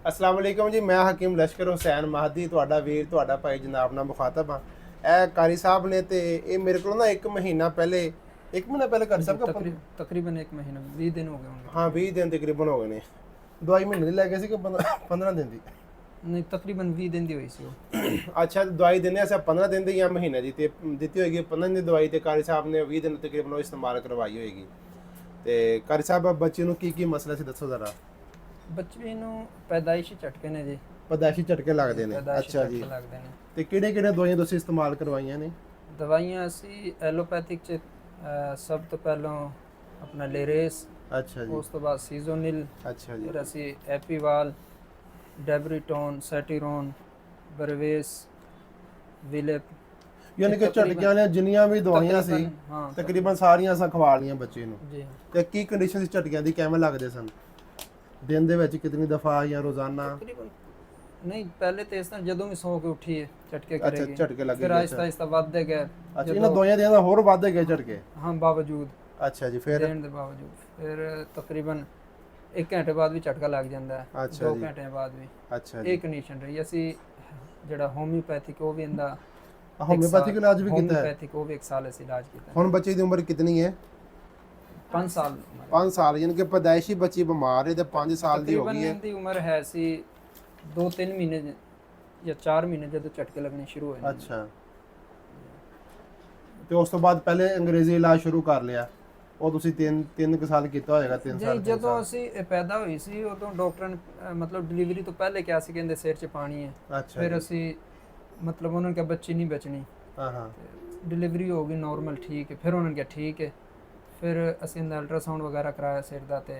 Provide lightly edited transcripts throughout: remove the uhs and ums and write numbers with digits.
अस्सलाम वालेकुम जी, मैं हकीम लश्कर हुसैन महदी ਤੁਹਾਡਾ ਵੀਰ ਤੁਹਾਡਾ ਭਾਈ ਜਨਾਬ ਨਾਲ ਮੁਖਾਤਬ ਹਾਂ। ਇਹ ਕਾਰੀ ਸਾਹਿਬ ਨੇ ਤੇ ਇਹ ਮੇਰੇ ਕੋਲ ਨਾ 1 ਮਹੀਨਾ ਪਹਿਲੇ 1 ਮਹੀਨਾ ਪਹਿਲੇ ਕਾਰੀ ਸਾਹਿਬ का तकरीबन 1 महीना 20 दिन हो गए होंगे। हाँ 20 दिन तकरीबन हो गए ने। ਦਵਾਈ ਮਹੀਨੇ ਦੀ ਲੈ ਗਏ ਸੀ ਕਿ 15 ਦਿਨ ਦੀ? नहीं तकरीबन 20 दिन दी हुई सी वो। ਅੱਛਾ ਦਵਾਈ ਦਿੰਦੇ ਅਸੀਂ 15 ਦਿਨ ਦੀ ਜਾਂ ਮਹੀਨੇ ਦੀ ਤੇ ਦਿੱਤੀ ਹੋਏਗੀ 15 ਦਿਨ ਦੀ ਦਵਾਈ ਤੇ ਕਾਰੀ ਸਾਹਿਬ ਨੇ 20 ਦਿਨ ਤਕਰੀਬਨ ਉਹ ਇਸਤੇਮਾਲ ਕਰਵਾਈ ਹੋਏਗੀ। ਤੇ ਕਾਰੀ ਸਾਹਿਬ ਬੱਚੇ ਨੂੰ ਕੀ ਮਸਲਾ ਸੀ ਦੱਸੋ ਜ਼ਰਾ। ਬੱਚੇ ਨੂੰ ਪੈਦਾਇਸ਼ੀ ਝਟਕੇ ਨੇ ਜੀ, ਪਦਾਇਸ਼ੀ ਝਟਕੇ ਲੱਗਦੇ ਨੇ। ਅੱਛਾ ਜੀ, ਲੱਗਦੇ ਨੇ। ਤੇ ਕਿਹੜੇ ਦਵਾਈਆਂ ਤੁਸੀਂ ਇਸਤੇਮਾਲ ਕਰਵਾਈਆਂ ਨੇ? ਦਵਾਈਆਂ ਅਸੀਂ ਐਲੋਪੈਥਿਕ ਚ ਸਭ ਤੋਂ ਪਹਿਲਾਂ ਆਪਣਾ ਲੇਰੇਸ, ਅੱਛਾ ਜੀ, ਉਸ ਤੋਂ ਬਾਅਦ ਸੀਜ਼ੋਨਿਲ, ਅੱਛਾ ਜੀ, ਫਿਰ ਅਸੀਂ ਐਪੀਵਾਲ, ਡੈਬਰੀਟੋਨ, ਸੈਟੀਰੋਨ, ਬਰਵੇਸ, ਵਿਲੇਪ, ਯਾਨੀ ਕਿ ਝਟਕਿਆਂ ਨੇ ਜਿੰਨੀਆਂ ਵੀ ਦਵਾਈਆਂ ਸੀ ਹਾਂ ਤਕਰੀਬਨ ਸਾਰੀਆਂ ਅਸਾਂ ਖਵਾ ਲਈਆਂ ਬੱਚੇ ਨੂੰ। ਜੀ। ਤੇ ਕੀ ਕੰਡੀਸ਼ਨ ਸੀ ਝਟਕਿਆਂ ਦੀ, ਕਿਵੇਂ ਲੱਗਦੇ ਸਨ? ਦਿਨ ਦੇ ਵਿੱਚ ਕਿੰਨੀ ਦਫਾ ਜਾਂ ਰੋਜ਼ਾਨਾ? ਤਕਰੀਬਨ ਨਹੀਂ ਪਹਿਲੇ ਤੇ ਇਸ ਤਰ੍ਹਾਂ ਜਦੋਂ ਵੀ ਸੌ ਕੇ ਉੱਠੀ ਹੈ ਝਟਕੇ ਅੱਛਾ ਕਰੇਗੀ, ਝਟਕੇ ਲੱਗੇ ਫਿਰ ਆਹਿਸਤਾ ਆਹਿਸਤਾ ਵੱਧਦੇ ਗਏ। ਅੱਛਾ ਇਹਨਾਂ ਦਵਾਈਆਂ ਦੇ ਹੋਰ ਵੱਧਦੇ ਗਏ ਝਟਕੇ? ਹਾਂ ਬਾਵਜੂਦ ਅੱਛਾ ਜੀ, ਫਿਰ ਦੇਣ ਦੇ ਬਾਵਜੂਦ ਫਿਰ ਤਕਰੀਬਨ 1 ਘੰਟੇ ਬਾਅਦ ਵੀ ਝਟਕਾ ਲੱਗ ਜਾਂਦਾ ਹੈ, ਅੱਛਾ 2 ਜੀ, ਘੰਟੇ ਬਾਅਦ ਵੀ। ਅੱਛਾ ਜੀ। ਇਹ ਕੰਡੀਸ਼ਨ ਰਹੀ। ਅਸੀਂ ਜਿਹੜਾ ਹੋਮਿਓਪੈਥਿਕ ਉਹ ਵੀ ਇਹਦਾ ਹੋਮਿਓਪੈਥਿਕ ਇਲਾਜ ਵੀ ਕੀਤਾ ਹੈ? ਹੋਮਿਓਪੈਥਿਕ ਉਹ ਵੀ 1 ਸਾਲ ਅਸੀਂ ਇਲਾਜ ਕੀਤਾ। ਹੁਣ ਬੱਚੇ ਦੀ ਉਮਰ ਕਿੰਨੀ ਹੈ? 5 ਸਾਲ 5 ਸਾਲ, ਯਾਨੀ ਕਿ ਪੈਦਾਇਸ਼ੀ ਬੱਚੀ ਬਿਮਾਰ ਹੈ ਤੇ 5 ਸਾਲ ਦੀ ਹੋ ਤਕਰੀਬਨ ਗਈ ਹੈ। ਇਹਦੀ ਉਮਰ ਹੈ ਸੀ 2-3 ਮਹੀਨੇ ਜਾਂ 4 ਮਹੀਨੇ ਜਦੋਂ ਝਟਕੇ ਲੱਗਣੇ ਸ਼ੁਰੂ ਹੋਏ ਨੇ। ਅੱਛਾ, ਤੇ ਉਸ ਤੋਂ ਬਾਅਦ ਪਹਿਲੇ ਅੰਗਰੇਜ਼ੀ ਇਲਾਜ ਸ਼ੁਰੂ ਕਰ ਲਿਆ, ਉਹ ਤੁਸੀਂ 3 ਸਾਲ ਕੀਤਾ ਹੋਏਗਾ? 3 ਸਾਲ ਜਦੋਂ ਅਸੀਂ ਇਹ ਪੈਦਾ ਹੋਈ ਸੀ ਉਦੋਂ ਡਾਕਟਰ ਨੇ ਮਤਲਬ ਡਿਲੀਵਰੀ ਤੋਂ ਪਹਿਲੇ ਕਿਹਾ ਸੀ ਕਹਿੰਦੇ ਸਿਰ 'ਚ ਪਾਣੀ ਹੈ। ਅੱਛਾ ਫਿਰ ਅਸੀਂ ਮਤਲਬ ਉਹਨਾਂ ਨੇ ਕਿਹਾ ਬੱਚੀ ਨਹੀਂ ਬਚਣੀ। ਹਾਂ ਹਾਂ, ਡਿਲੀਵਰੀ ਹੋ ਗਈ ਨਾਰਮਲ, ਠੀਕ ਹੈ। ਫਿਰ ਉਹਨਾਂ ਨੇ ਕਿਹਾ ਠੀਕ ਹੈ। ਫਿਰ ਅਸੀਂ ਇਹਦਾ ਅਲਟਰਾਸਾਊਂਡ ਵਗੈਰਾ ਕਰਾਇਆ ਸਿਰ ਦਾ ਤੇ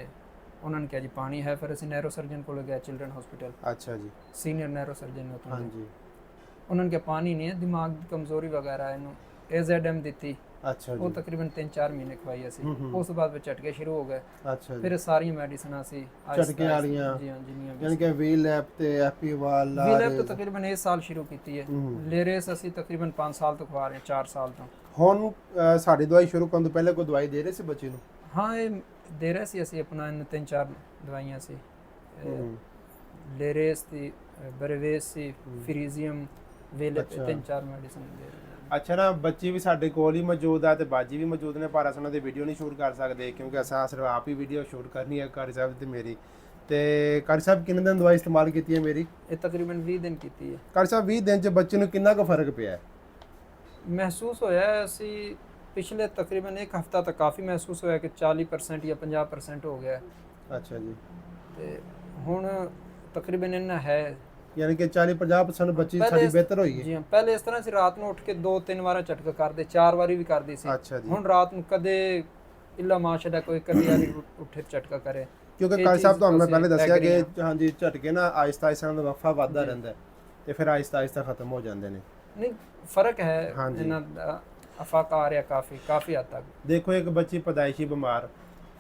ਉਹਨਾਂ ਨੇ ਕਿਹਾ ਜੀ ਪਾਣੀ ਹੈ। ਫਿਰ ਅਸੀਂ ਨੈਰੋ ਸਰਜਨ ਕੋਲ ਗਏ, ਚਿਲਡਰਨ ਹਸਪੀਟਲ। ਅੱਛਾ ਜੀ, ਸੀਨੀਅਰ ਨੈਰੋ ਸਰਜਨ ਉੱਥੋਂ ਦੇ। ਹਾਂਜੀ, ਉਹਨਾਂ ਨੇ ਕਿਹਾ ਪਾਣੀ ਨਹੀਂ ਹੈ, ਦਿਮਾਗ ਦੀ ਕਮਜ਼ੋਰੀ ਵਗੈਰਾ ਇਹਨੂੰ। AZM ਦਿੱਤੀ, ਅੱਛਾ ਉਹ ਜੀ, ਤਕਰੀਬਨ 3-4 ਮਹੀਨੇ ਖਵਾਈ ਅਸੀਂ। ਉਸ ਤੋਂ ਬਾਅਦ ਵਿੱਚ ਝਟਕੇ ਸ਼ੁਰੂ ਹੋ ਗਏ। ਅੱਛਾ ਜੀ। ਫਿਰ ਇਹ ਸਾਰੀਆਂ ਮੈਡੀਸਨਾਂ ਸੀ ਝਟਕੇ ਵਾਲੀਆਂ? ਜੀ ਹਾਂ, ਜਿੰਨੀਆਂ ਵੀ ਯਾਨੀ ਕਿ ਵੀ ਲੈਪ ਤੇ ਐਪੀਵਾਲ ਵੀਲੈਪ ਤਾਂ ਤਕਰੀਬਨ ਇਸ ਸਾਲ ਸ਼ੁਰੂ ਕੀਤੀ ਹੈ। ਲੇਰੇਸ ਅਸੀਂ ਤਕਰੀਬਨ 5 ਸਾਲ ਤੋਂ ਖਵਾ ਰਹੇ ਹਾਂ, 4 ਸਾਲ ਤੋਂ। ਹੁਣ ਸਾਡੀ ਦਵਾਈ ਸ਼ੁਰੂ ਕਰਨ ਤੋਂ ਪਹਿਲੇ ਕੋਈ ਦਵਾਈ ਦੇ ਰਹੇ ਸੀ ਬੱਚੇ ਨੂੰ? ਹਾਂ ਇਹ ਦੇ ਰਹੇ ਸੀ ਅਸੀਂ ਆਪਣਾ 3-4 ਦਵਾਈਆਂ ਸੀ। ਲੇਰੇਸ ਦੀ, ਬਰਵੇਸ ਸੀ, ਫਰੀਜ਼ੀਅਮ, ਵਿਲੇਪ, 3-4 ਮੈਡੀਸਨ ਦੇ ਰਹੇ ਹਾਂ। ਅੱਛਾ ਨਾ, ਬੱਚੀ ਵੀ ਸਾਡੇ ਕੋਲ ਹੀ ਮੌਜੂਦ ਆ ਤੇ ਬਾਜੀ ਵੀ ਮੌਜੂਦ ਨੇ, ਪਰ ਅਸੀਂ ਉਹਨਾਂ ਦੀ ਵੀਡੀਓ ਨਹੀਂ ਸ਼ੂਟ ਕਰ ਸਕਦੇ ਕਿਉਂਕਿ ਅਸਾਂ ਸਿਰਫ ਆਪ ਹੀ ਵੀਡੀਓ ਸ਼ੂਟ ਕਰਨੀ ਹੈ ਕਾਰੀ ਸਾਹਿਬ ਤੇ ਮੇਰੀ। ਤੇ ਕਾਰੀ ਸਾਹਿਬ ਕਿੰਨੇ ਦਿਨ ਦਵਾਈ ਇਸਤੇਮਾਲ ਕੀਤੀ ਹੈ ਮੇਰੀ? ਇਹ ਤਕਰੀਬਨ 20 ਦਿਨ ਕੀਤੀ ਹੈ। ਕਾਰੀ ਸਾਹਿਬ 20 ਦਿਨ ਚ ਬੱਚੇ ਨੂੰ ਕਿੰਨਾ ਕੁ ਫਰਕ ਪਿਆ ਹੈ? ਮਹਿਸੂਸ ਹੋਇਆ ਅਸੀਂ ਪਿਛਲੇ ਤਕਰੀਬਨ 1 ਹਫ਼ਤਾ ਤੱਕ ਕਾਫੀ ਮਹਿਸੂਸ ਹੋਇਆ ਕਿ 40% ਜਾਂ 50% ਹੋ ਗਿਆ। ਅੱਛਾ ਜੀ, ਤੇ ਹੁਣ ਤਕਰੀਬਨ ਇੰਨਾ ਹੈ। ਯਾਨੀ ਕਿ 40-50% ਬੱਚੀ ਸਾਡੀ ਬਿਹਤਰ ਹੋਈ ਹੈ। ਜੀ ਹਾਂ, ਪਹਿਲੇ ਇਸ ਤਰ੍ਹਾਂ ਸੀ ਰਾਤ ਨੂੰ ਉੱਠ ਕੇ 2-3 ਵਾਰ ਝਟਕਾ ਕਰਦੇ, 4 ਵਾਰੀ ਵੀ ਕਰਦੀ ਸੀ। ਅੱਛਾ ਜੀ, ਹੁਣ ਰਾਤ ਨੂੰ ਕਦੇ ਇੱਲਾ ਮਾਸ਼ਾਅੱਲਾ ਕੋਈ ਕਦੀ ਵਾਰੀ ਉੱਠੇ ਝਟਕਾ ਕਰੇ। ਕਿਉਂਕਿ ਕਾਰੀ ਸਾਹਿਬ ਤੁਹਾਨੂੰ ਮੈਂ ਪਹਿਲੇ ਦੱਸਿਆ ਕਿ ਹਾਂਜੀ ਝਟਕੇ ਨਾ ਆਹਿਸਤਾ ਆਹਿਸਤਾ ਦਾ ਵਫਾ ਵੱਧਦਾ ਰਹਿੰਦਾ ਤੇ ਫਿਰ ਆਹਿਸਤਾ ਆਹਿਸਤਾ ਖਤਮ ਹੋ ਜਾਂਦੇ ਨੇ। ਨਹੀਂ ਫਰਕ ਹੈ ਇਹਨਾਂ ਦਾ, ਅਫਾਕ ਆ ਰਿਹਾ ਕਾਫੀ ਹੱਦ ਤੱਕ। ਦੇਖੋ ਇੱਕ ਬੱਚੀ ਪੈਦਾਇਸ਼ੀ ਬਿਮਾਰ,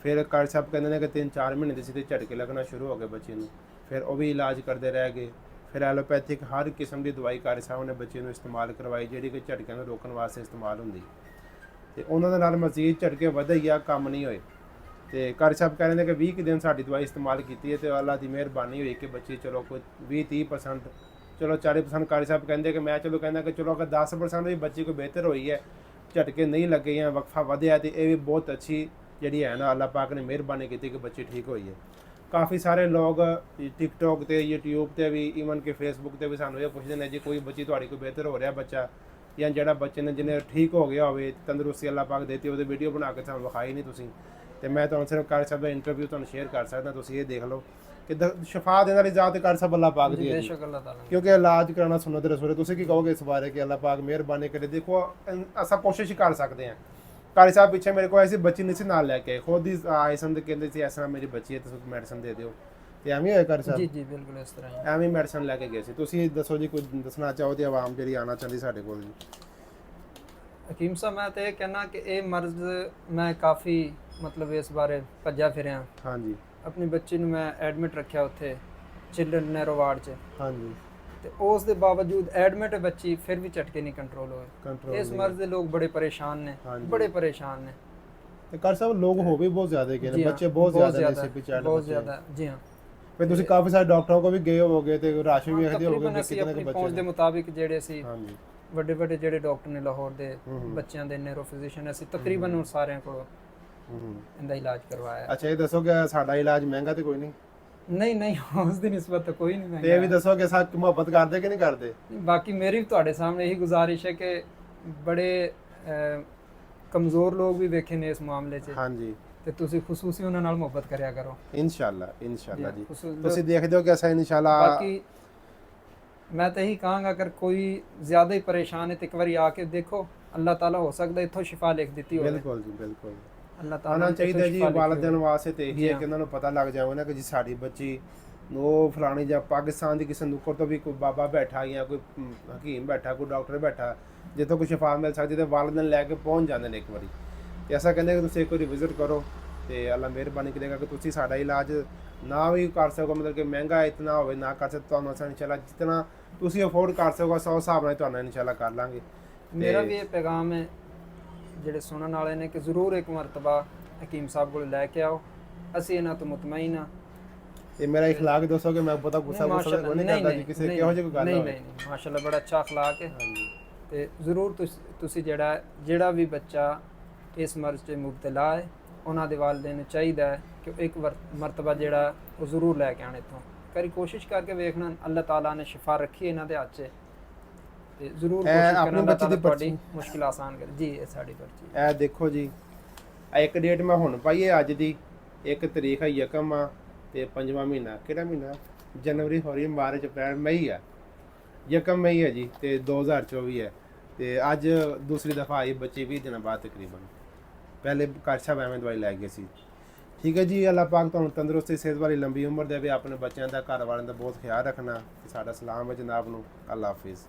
ਫਿਰ ਕਾਰੀ ਸਾਹਿਬ ਕਹਿੰਦੇ ਨੇ ਕਿ 3-4 ਮਹੀਨੇ ਦੇ ਸੀ ਤੇ ਝਟਕੇ ਲੱਗਣਾ ਸ਼ੁਰੂ ਹੋ ਗਏ ਬੱਚੇ ਨੂੰ। ਫਿਰ ਉਹ ਵੀ ਇਲਾਜ ਕਰਦੇ ਰਹਿ ਗਏ। ਫਿਰ ਐਲੋਪੈਥਿਕ ਹਰ ਕਿਸਮ ਦੀ ਦਵਾਈ ਕਾਰੀ ਸਾਹਿਬ ਨੇ ਬੱਚੇ ਨੂੰ ਇਸਤੇਮਾਲ ਕਰਵਾਈ ਜਿਹੜੀ ਕਿ ਝਟਕਿਆਂ ਨੂੰ ਰੋਕਣ ਵਾਸਤੇ ਇਸਤੇਮਾਲ ਹੁੰਦੀ, ਤੇ ਉਹਨਾਂ ਦੇ ਨਾਲ ਮਜ਼ੀਦ ਝਟਕੇ ਵਧੇ ਗਿਆ, ਕੰਮ ਨਹੀਂ ਹੋਏ। ਤੇ ਕਾਰੀ ਸਾਹਿਬ ਕਹਿੰਦੇ ਨੇ ਕਿ 20 ਦਿਨ ਸਾਡੀ ਦਵਾਈ ਇਸਤੇਮਾਲ ਕੀਤੀ ਹੈ ਤੇ ਅੱਲਾਹ ਦੀ ਮਿਹਰਬਾਨੀ ਹੋਈ ਕਿ ਬੱਚੇ ਚਲੋ ਕੋਈ 20-30%, ਚਲੋ 40% ਕਾਰੀ ਸਾਹਿਬ ਕਹਿੰਦੇ ਕਿ ਮੈਂ ਚਲੋ ਕਹਿੰਦਾ ਕਿ ਚਲੋ ਅਗਰ 10% ਵੀ ਬੱਚੀ ਕੋਈ ਬਿਹਤਰ ਹੋਈ ਹੈ, ਝਟਕੇ ਨਹੀਂ ਲੱਗੇ ਜਾਂ ਵਕਫਾ ਵਧਿਆ, ਤੇ ਇਹ ਵੀ ਬਹੁਤ ਅੱਛੀ ਜਿਹੜੀ ਹੈ ਨਾ ਅੱਲਾਹ ਪਾਕ ਨੇ ਮਿਹਰਬਾਨੀ ਕੀਤੀ ਕਿ ਬੱਚੀ ਠੀਕ ਹੋਈ ਹੈ। ਕਾਫੀ ਸਾਰੇ ਲੋਕ ਟਿਕਟੋਕ ਤੇ, YouTube ਤੇ ਵੀ, ਈਵਨ ਕਿ ਫੇਸਬੁੱਕ ਤੇ ਵੀ ਸਾਨੂੰ ਇਹ ਪੁੱਛਦੇ ਨੇ ਜੀ ਕੋਈ ਬੱਚੀ ਤੁਹਾਡੀ ਕੋਈ ਬਿਹਤਰ ਹੋ ਰਿਹਾ ਬੱਚਾ, ਜਾਂ ਜਿਹੜਾ ਬੱਚੇ ਨੇ ਜਿਹਨੇ ਠੀਕ ਹੋ ਗਿਆ ਹੋਵੇ, ਤੰਦਰੁਸਤੀ ਅੱਲਾਹ ਪਾਕ ਦੇਤੀ, ਉਹਦੇ ਵੀਡੀਓ ਬਣਾ ਕੇ ਸਾਨੂੰ ਵਿਖਾਈ ਨਹੀਂ ਤੁਸੀਂ। ਤੇ ਮੈਂ ਤੁਹਾਨੂੰ ਸਿਰਫ ਕਾਰੀ ਸਾਹਿਬ ਦਾ ਇੰਟਰਵਿਊ ਤੁਹਾਨੂੰ ਸ਼ੇਅਰ ਕਰ ਸਕਦਾ, ਤੁਸੀਂ ਇਹ ਦੇਖ ਲਓ ਕਿ ਸ਼ਫਾ ਦੇਣ ਵਾਲੀ ਜ਼ਾਤ ਕਾਰੀ ਸਾਹਿਬ ਅੱਲਾਹ ਪਾਕ ਦੀ ਹੈ ਜੀ। ਬੇਸ਼ੱਕ ਅੱਲਾਹ ਤਾਲਾ, ਕਿਉਂਕਿ ਇਲਾਜ ਕਰਾਉਣਾ ਸੁਨਨਤ ਰਸੂਲ ਹੈ। ਤੁਸੀਂ ਕੀ ਕਹੋਗੇ ਇਸ ਬਾਰੇ ਕਿ ਅੱਲਾਹ ਪਾਕ ਮਿਹਰਬਾਨੀ ਕਰੇ? ਦੇਖੋ ਅਸਾਂ ਕੋਸ਼ਿਸ਼ ਕਰ ਸਕਦੇ ਹਾਂ। ਕਾਰੀ ਸਾਹਿਬ ਪਿੱਛੇ ਮੇਰੇ ਕੋਲ ਐਸੀ ਬੱਚੀ ਨਹੀਂ ਸੀ ਨਾਲ ਲੈ ਕੇ, ਖੁਦ ਹੀ ਆਏ ਸਨ ਤੇ ਕਹਿੰਦੇ ਸੀ ਇਸ ਤਰ੍ਹਾਂ ਮੇਰੀ ਬੱਚੀ ਹੈ, ਤੁਸੀਂ ਮੈਡੀਸਨ ਦੇ ਦਿਓ, ਤੇ ਐਵੇਂ ਹੋਇਆ ਕਾਰੀ ਸਾਹਿਬ? ਜੀ ਬਿਲਕੁਲ ਇਸ ਤਰ੍ਹਾਂ ਹੀ ਐਵੇਂ ਮੈਡੀਸਨ ਲੈ ਕੇ ਗਏ ਸੀ। ਤੁਸੀਂ ਦੱਸੋ ਜੀ, ਕੋਈ ਦੱਸਣਾ ਚਾਹੋ ਤੇ ਆਵਾਮ ਜਿਹੜੀ ਆਉਣਾ ਚਾਹੁੰਦੀ ਸਾਡੇ ਕੋਲ ਜੀ। ਹਕੀਮ ਸਾਹਿਬ ਮੈਂ ਤਾਂ ਇਹ ਕਹਿਣਾ ਕਿ ਇਹ ਮਰਜ਼ ਮੈਂ ਕਾਫੀ ਮਤਲਬ ਇਸ ਬਾਰੇ ਭੱਜਿਆ ਫਿਰਿਆ। ਹਾਂਜੀ, ਆਪਣੀ ਬੱਚੀ ਨੂੰ ਮੈਂ ਐਡਮਿਟ ਰੱਖਿਆ ਉੱਥੇ ਚਿਲਡਰਨ ਨੈਰੋ ਵਾਰਡ 'ਚ, ਹਾਂਜੀ, ਤੇ ਉਸ ਦੇ ਬਾਵਜੂਦ ਐਡਮਿਟ ਬੱਚੀ ਫਿਰ ਵੀ ਝਟਕੇ ਨਹੀਂ ਕੰਟਰੋਲ ਹੋਏ। ਇਸ ਮਰਜ਼ ਦੇ ਲੋਕ ਬੜੇ ਪਰੇਸ਼ਾਨ ਨੇ, ਬੜੇ ਪਰੇਸ਼ਾਨ ਨੇ। ਤੇ ਕਾਰੀ ਸਾਹਿਬ ਲੋਕ ਹੋ ਵੀ ਬਹੁਤ ਜ਼ਿਆਦਾ ਗਏ ਨੇ, ਬੱਚੇ ਬਹੁਤ ਜ਼ਿਆਦਾ ਨੇ, ਬਹੁਤ ਜ਼ਿਆਦਾ। ਜੀ ਹਾਂ, ਫਿਰ ਤੁਸੀਂ ਕਾਫੀ ਸਾਰੇ ਡਾਕਟਰਾਂ ਕੋਲ ਵੀ ਗਏ ਹੋਵੋਗੇ ਤੇ ਰਸ਼ ਵੀ ਵੇਖਦੇ ਹੋਵੋਗੇ ਤਕਰੀਬਨ ਕਿ ਅਸੀਂ ਕਿਤਨੇ ਆਪਣੀ ਕੁ ਪਹੁੰਚ ਬੱਚੇ ਦੇ ਨੇ। ਮੁਤਾਬਿਕ ਜਿਹੜੇ ਅਸੀਂ ਹਾਂਜੀ ਵੱਡੇ ਵੱਡੇ ਜਿਹੜੇ ਡਾਕਟਰ ਨੇ ਲਾਹੌਰ ਦੇ ਬੱਚਿਆਂ ਦੇ ਨੈਰੋ ਫਿਜ਼ੀਸ਼ੀਅਨ ਅਸੀਂ ਤਕਰੀਬਨ ਉਹ ਸਾਰਿਆਂ ਕੋਲ ਇਹਦਾ ਇਲਾਜ ਕਰਵਾਇਆ। ਅੱਛਾ, ਇਹ ਦੱਸੋ ਕਿ ਸਾਡਾ ਇਲਾਜ ਮਹਿੰਗਾ ਤੇ ਕੋਈ ਨਹੀਂ, ਨਹੀਂ ਨਹੀਂ ਉਸ ਦੀ ਨਿਸਬਤ ਤਾਂ ਕੋਈ ਨਹੀਂ ਤੇ ਇਹ ਵੀ ਮਹਿੰਗਾ। ਦੱਸੋ ਕਿ ਸਾਥ ਮੁਹੱਬਤ ਕਰਦੇ ਕਿ ਨਹੀਂ ਕਰਦੇ? ਬਾਕੀ ਮੇਰੀ ਵੀ ਤੁਹਾਡੇ ਸਾਹਮਣੇ ਇਹੀ ਗੁਜ਼ਾਰਿਸ਼ ਹੈ ਕਿ ਬੜੇ ਕਮਜ਼ੋਰ ਲੋਕ ਵੀ ਵੇਖੇ ਨੇ ਇਸ ਮਾਮਲੇ 'ਚ, ਹਾਂਜੀ ਤੇ ਤੁਸੀਂ ਖੁਸੂਸੀ ਉਹਨਾਂ ਨਾਲ ਮੁਹੱਬਤ ਕਰਿਆ ਕਰੋ। ਇਨਸ਼ਾਅੱਲਾ ਇਨਸ਼ਾਅੱਲਾ ਜੀ। ਖੁਸੂਸ- ਤੁਸੀਂ ਦੇਖਦੇ ਹੋ ਕਿ ਅਸਾਂ ਇਨਸ਼ਾਅੱਲਾ ਬਾਕੀ ਮੈਂ ਤਾਂ ਇਹੀ ਕਹਾਂਗਾ ਅਗਰ ਕੋਈ ਜ਼ਿਆਦਾ ਹੀ ਪਰੇਸ਼ਾਨ ਹੈ ਤੇ ਇੱਕ ਵਾਰੀ ਆ ਕੇ ਦੇਖੋ, ਅੱਲਾਹ ਤਾਲਾ ਹੋ ਸਕਦਾ ਇੱਥੋਂ ਸ਼ਿਫਾ ਲਿਖ ਦਿੱਤੀ ਹੋਵੇ। ਬਿਲਕੁਲ ਜੀ ਬਿਲਕੁਲ ਅੱਲਾਹ ਤਾਲਾ ਆਉਣਾ ਨੇ ਚਾਹੀਦਾ ਇੱਥੋਂ ਜੀ। ਸ਼ਿਫਾ ਲਿਖੀ ਵਾਲਿਦੈਨ ਹੋਵੇ। ਵਾਸਤੇ ਤੇ ਇਹੀ ਹੈ ਕਿ ਉਹਨਾਂ ਨੂੰ ਪਤਾ ਲੱਗ ਜਾਵੇ ਨਾ ਕਿ ਜੀ ਸਾਡੀ ਬੱਚੀ ਨੂੰ ਉਹ ਫਲਾਣੀ ਜਾਂ ਪਾਕਿਸਤਾਨ ਦੀ ਕਿਸੇ ਨੁੱਕਰ ਤੋਂ ਵੀ ਕੋਈ ਬਾਬਾ ਬੈਠਾ ਜਾਂ ਕੋਈ ਹਕੀਮ ਬੈਠਾ, ਕੋਈ ਡਾਕਟਰ ਬੈਠਾ, ਜਿੱਥੋਂ ਕੋਈ ਸ਼ਿਫਾ ਮਿਲ ਸਕਦੀ ਤੇ ਵਾਲਿਦੈਨ ਲੈ ਕੇ ਪਹੁੰਚ ਜਾਂਦੇ ਨੇ ਇੱਕ ਵਾਰੀ। ਤੇ ਐਸਾ ਕਹਿੰਦੇ ਕਿ ਤੁਸੀਂ ਇੱਕ ਵਾਰੀ ਵਿਜ਼ਿਟ ਕਰੋ ਤੇ ਅੱਲਾ ਮਿਹਰਬਾਨੀ ਕਰੇਗਾ ਕਿ ਤੁਸੀਂ ਸਾਡਾ ਇਲਾਜ ਨਾ ਵੀ ਕਰ ਸਕੋ, ਮਤਲਬ ਕਿ ਮਹਿੰਗਾ ਇਤਨਾ ਹੋਵੇ ਨਾ ਕਰ ਸਕੋ, ਤੁਹਾਨੂੰ ਅਸਾਂ ਇਨਸ਼ਾਅੱਲਾ ਜਿਤਨਾ ਤੁਸੀਂ ਅਫੋਰਡ ਕਰ ਸਕੋ ਉਸ ਹਿਸਾਬ ਨਾਲ ਤੁਹਾਨੂੰ ਇਨਸ਼ਾਅੱਲਾ ਕਰ ਲਾਂਗੇ। ਮੇਰਾ ਵੀ ਇਹ ਪੈਗਾਮ ਹੈ ਜਿਹੜੇ ਸੁਣਨ ਵਾਲੇ ਨੇ ਕਿ ਜ਼ਰੂਰ ਇੱਕ ਮਰਤਬਾ ਹਕੀਮ ਸਾਹਿਬ ਕੋਲ ਲੈ ਕੇ ਆਓ। ਅਸੀਂ ਇਹਨਾਂ ਤੋਂ ਮੁਤਮਈਨ ਹਾਂ। ਤੇ ਮੇਰਾ ਇਖਲਾਕ ਦੱਸੋ ਕਿ ਮੈਂ ਬਹੁਤਾ ਗੁੱਸਾ ਨਹੀਂ ਕਰਦਾ ਜੀ ਕਿਸੇ ਕਿਹੋ ਜਿਹੀ ਗੱਲ ਨਹੀਂ ਹੋਵੇ। ਨਹੀਂ ਮਾਸ਼ਾਅੱਲਾ ਬੜਾ ਅੱਛਾ ਅਖਲਾਕ ਹੈ। ਹਾਂਜੀ ਤੇ ਜ਼ਰੂਰ ਤੁਸੀਂ ਜਿਹੜਾ ਵੀ ਬੱਚਾ ਇਸ ਮਰਜ਼ 'ਚ ਮੁਬਤਲਾ ਹੈ ਉਹਨਾਂ ਦੇ ਵਾਲਿदैन ਨੂੰ ਚਾਹੀਦਾ ਹੈ ਕਿ ਉਹ ਇੱਕ ਮਰਤਬਾ ਜਿਹੜਾ ਉਹ ਜ਼ਰੂਰ ਲੈ ਕੇ ਆਣ ਇੱਥੋਂ। ਕਰੀ ਕੋਸ਼ਿਸ਼ ਕਰਕੇ ਵੇਖਣਾ, ਅੱਲਾਹ ਤਾਲਾ ਨੇ ਸ਼ਿਫਾ ਰੱਖੀ ਹੈ ਇਹਨਾਂ ਦੇ ਹੱਥ 'ਚ, ਤੇ ਜ਼ਰੂਰ ਕੋਸ਼ਿਸ਼ ਆਪਣੀ ਕਰਨਾ ਬੱਚੀ ਦੀ ਤੁਹਾਡੀ ਪਰਚੀ। ਮੁਸ਼ਕਿਲ ਆਸਾਨ ਕਰ। ਜੀ ਇਹ ਸਾਡੀ ਪਰਚੀ। ਇਹ ਦੇਖੋ ਜੀ, ਇਹ ਇੱਕ ਡੇਟ ਮੈਂ ਹੁਣ ਪਾਈ ਹੈ ਅੱਜ ਦੀ, ਇੱਕ ਤਰੀਕ ਹੈ ਯਕਮ ਆ ਤੇ 5ਵਾਂ ਮਹੀਨਾ, ਕਿਹੜਾ ਮਹੀਨਾ? ਜਨਵਰੀ, ਫਰਵਰੀ, ਮਾਰਚ, ਅਪ੍ਰੈਲ, ਮਈ ਆ, ਯਕਮ ਮਈ ਹੈ ਜੀ ਤੇ 2024 ਹੈ। ਤੇ ਅੱਜ ਦੂਸਰੀ ਦਫਾ ਆਈ ਬੱਚੀ 20 ਦਿਨਾਂ ਬਾਅਦ ਤਕਰੀਬਨ। ਪਹਿਲੇ ਕਾਸ਼ ਸਾਹਿਬ ਐਵੇਂ ਦਵਾਈ ਲੈ ਗਏ ਸੀ। ਠੀਕ ਹੈ ਜੀ, ਅੱਲਾਹ ਪਾਕ ਤੁਹਾਨੂੰ ਤੰਦਰੁਸਤੀ, ਸਿਹਤ ਵਾਲੀ ਲੰਬੀ ਉਮਰ ਦੇਵੇ। ਆਪਣੇ ਬੱਚਿਆਂ ਦਾ, ਘਰ ਵਾਲਿਆਂ ਦਾ ਬਹੁਤ ਖਿਆਲ ਰੱਖਣਾ। ਸਾਡਾ ਸਲਾਮ ਹੈ ਜਨਾਬ ਨੂੰ। ਅੱਲਾਹ ਹਾਫਿਜ਼।